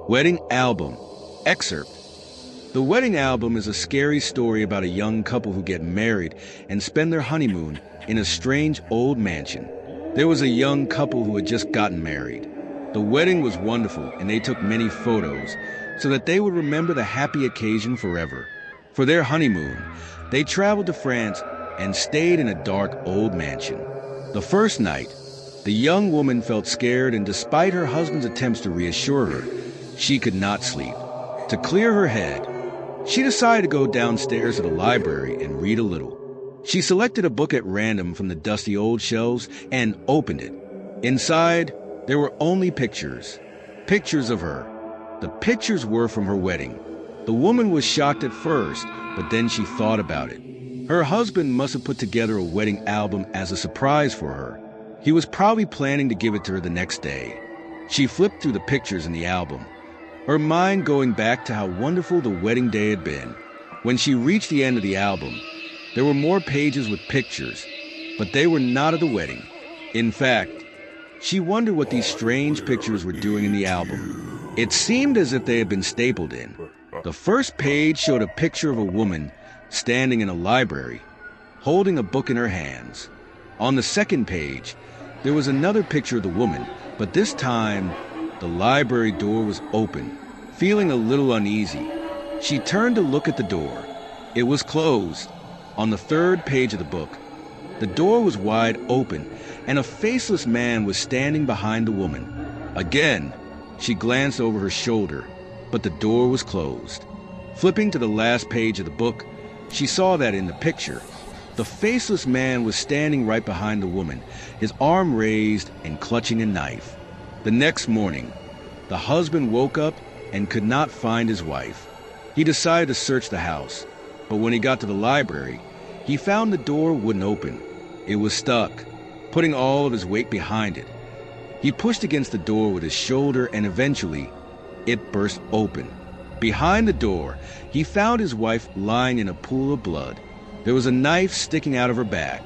Wedding Album. Excerpt. The Wedding Album is a scary story about a young couple who get married and spend their honeymoon in a strange old mansion. There was a young couple who had just gotten married. The wedding was wonderful, and they took many photos so that they would remember the happy occasion forever. For their honeymoon, they traveled to France and stayed in a dark old mansion. The first night, the young woman felt scared, and despite her husband's attempts to reassure her, she could not sleep. To clear her head, she decided to go downstairs to the library and read a little. She selected a book at random from the dusty old shelves and opened it. Inside, there were only pictures. Pictures of her. The pictures were from her wedding. The woman was shocked at first, but then she thought about it. Her husband must have put together a wedding album as a surprise for her. He was probably planning to give it to her the next day. She flipped through the pictures in the album, her mind going back to how wonderful the wedding day had been. When she reached the end of the album, there were more pages with pictures, but they were not of the wedding. In fact, she wondered what these strange pictures were doing in the album. It seemed as if they had been stapled in. The first page showed a picture of a woman standing in a library, holding a book in her hands. On the second page, there was another picture of the woman, but this time, the library door was open. Feeling a little uneasy, she turned to look at the door. It was closed. On the third page of the book, the door was wide open, and a faceless man was standing behind the woman. Again, she glanced over her shoulder, but the door was closed. Flipping to the last page of the book, she saw that in the picture, the faceless man was standing right behind the woman, his arm raised and clutching a knife. The next morning, the husband woke up and could not find his wife. He decided to search the house, but when he got to the library, he found the door wouldn't open. It was stuck, putting all of his weight behind it. He pushed against the door with his shoulder, and eventually, it burst open. Behind the door, he found his wife lying in a pool of blood. There was a knife sticking out of her back.